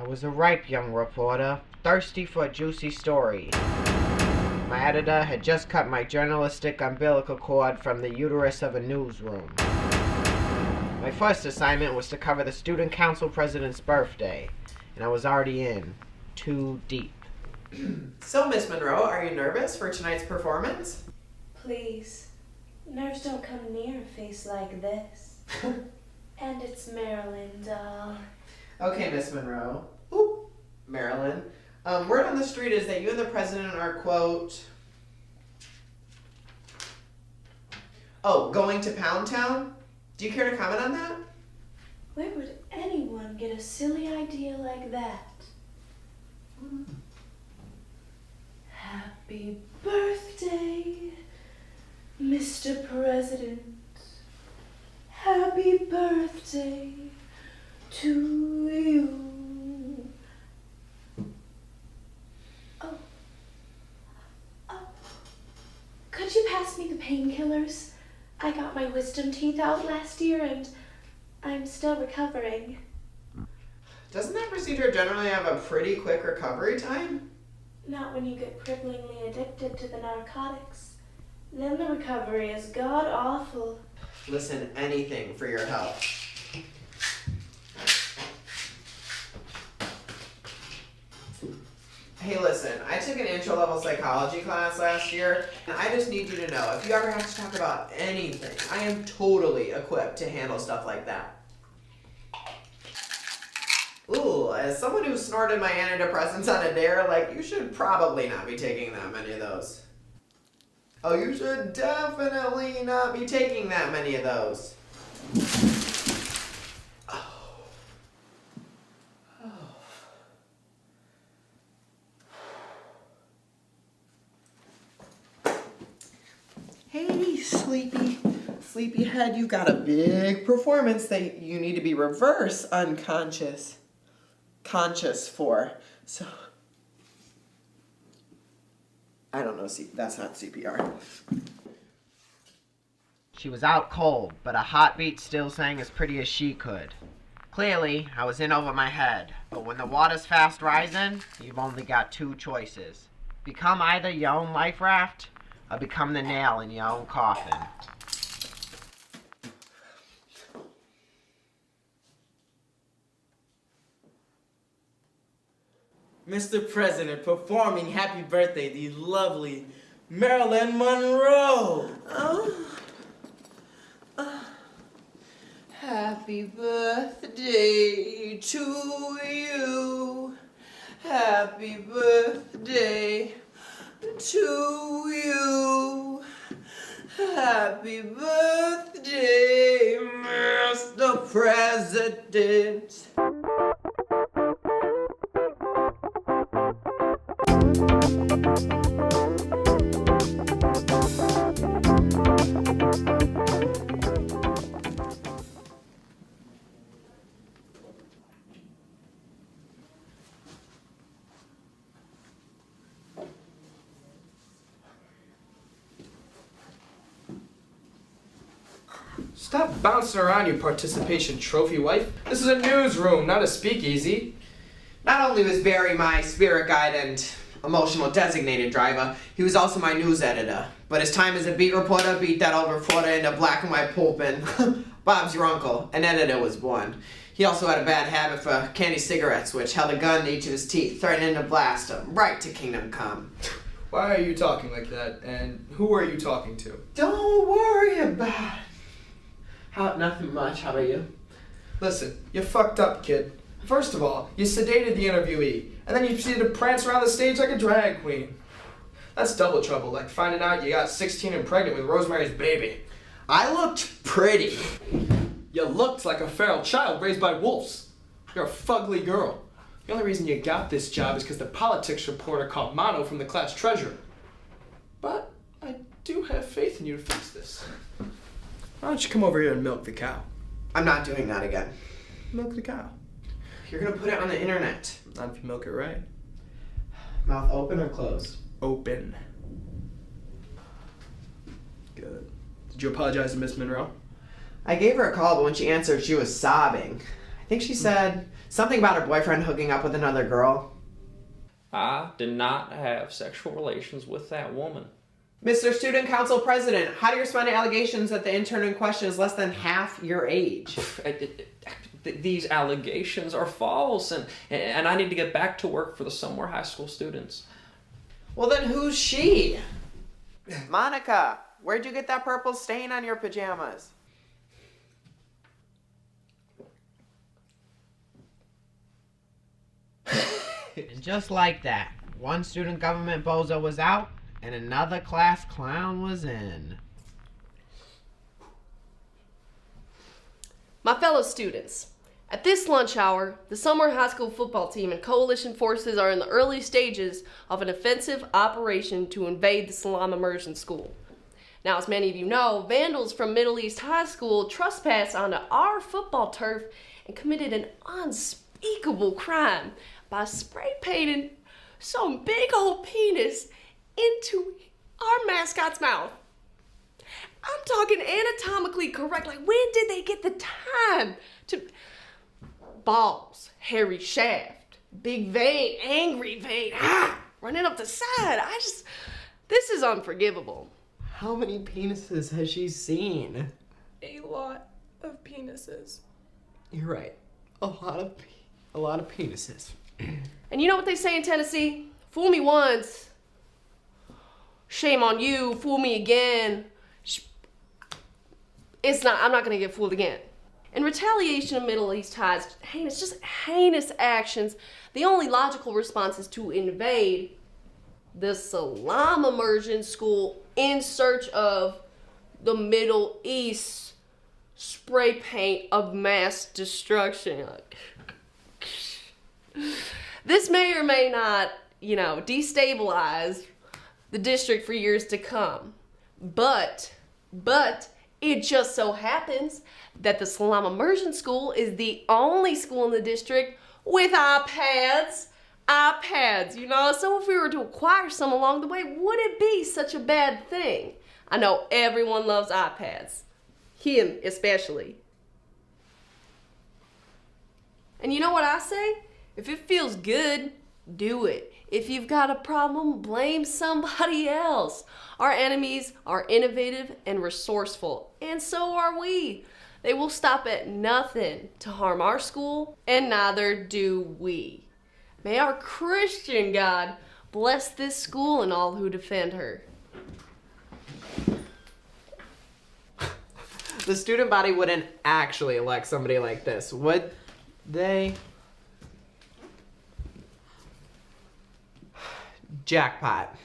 I was a ripe young reporter, thirsty for a juicy story. My editor had just cut my journalistic umbilical cord from the uterus of a newsroom. My first assignment was to cover the student council president's birthday, and I was already in too deep. So, Miss Monroe, are you nervous for tonight's performance? Please, nerves don't come near a face like this. And it's Marilyn, doll. Okay, Miss Monroe. Ooh, Marilyn. Word on the street is that you and the president are, quote, going to Pound Town? Do you care to comment on that? Where would anyone get a silly idea like that? Happy birthday, Mr. President. Happy birthday to you. Oh. Could you pass me the painkillers? I got my wisdom teeth out last year and I'm still recovering. Doesn't that procedure generally have a pretty quick recovery time? Not when you get cripplingly addicted to the narcotics. Then the recovery is god-awful. Listen, anything for your health. Hey, listen, I took an intro-level psychology class last year, and I just need you to know, if you ever have to talk about anything, I am totally equipped to handle stuff like that. Ooh, as someone who snorted my antidepressants on a dare, you should probably not be taking that many of those. Oh, you should definitely not be taking that many of those. Hey, sleepyhead, you got a big performance that you need to be reverse conscious for. So, I don't know, that's not CPR. She was out cold, but a heartbeat still sang as pretty as she could. Clearly, I was in over my head, but when the water's fast rising, you've only got two choices. Become either your own life raft, or become the nail in your own coffin. Mr. President, performing Happy Birthday, the lovely Marilyn Monroe. Happy birthday to you. Happy birthday to you. Happy birthday, Mr. President. Stop bouncing around, you participation trophy wife. This is a newsroom, not a speakeasy. Not only was Barry my spirit guide and emotional designated driver, he was also my news editor. But his time as a beat reporter beat that old reporter into black and white pulp, and Bob's your uncle, an editor, was born. He also had a bad habit for candy cigarettes, which held a gun to each of his teeth, threatening to blast him right to kingdom come. Why are you talking like that, and who are you talking to? Don't worry about it. Nothing much. How about you? Listen, you fucked up, kid. First of all, you sedated the interviewee, and then you proceeded to prance around the stage like a drag queen. That's double trouble, like finding out you got 16 and pregnant with Rosemary's baby. I looked pretty. You looked like a feral child raised by wolves. You're a fugly girl. The only reason you got this job is because the politics reporter called Monroe from the class treasurer. But I do have faith in you to fix this. Why don't you come over here and milk the cow? I'm not doing that again. Milk the cow. You're gonna put it on the internet. Not if you milk it right. Mouth open or closed? Open. Good. Did you apologize to Miss Monroe? I gave her a call, but when she answered, she was sobbing. I think she said Something about her boyfriend hooking up with another girl. I did not have sexual relations with that woman. Mr. Student Council President, how do you respond to allegations that the intern in question is less than half your age? These allegations are false, and I need to get back to work for the Somewhere High School students. Well, then who's she? Monica, where'd you get that purple stain on your pajamas? And just like that, one student government bozo was out, and another class clown was in. My fellow students, at this lunch hour, the Somewhere High School football team and coalition forces are in the early stages of an offensive operation to invade the Salam Immersion School. Now, as many of you know, vandals from Middle East High School trespassed onto our football turf and committed an unspeakable crime by spray painting some big old penis into our mascot's mouth. I'm talking anatomically correct. Like, when did they get the time to... Balls, hairy shaft, big vein, angry vein, running up the side. This is unforgivable. How many penises has she seen? A lot of penises. You're right. A lot of penises. And you know what they say in Tennessee? Fool me once, shame on you. Fool me again. I'm not gonna get fooled again. In retaliation of Middle East High's heinous actions, the only logical response is to invade the Salam Immersion School in search of the Middle East spray paint of mass destruction. This may or may not, destabilize the district for years to come. But it just so happens that the Salam Immersion School is the only school in the district with iPads, so if we were to acquire some along the way, would it be such a bad thing? I know everyone loves iPads, him especially. And you know what I say? If it feels good, do it. If you've got a problem, blame somebody else. Our enemies are innovative and resourceful, and so are we. They will stop at nothing to harm our school, and neither do we. May our Christian God bless this school and all who defend her. The student body wouldn't actually elect somebody like this, would they? Jackpot.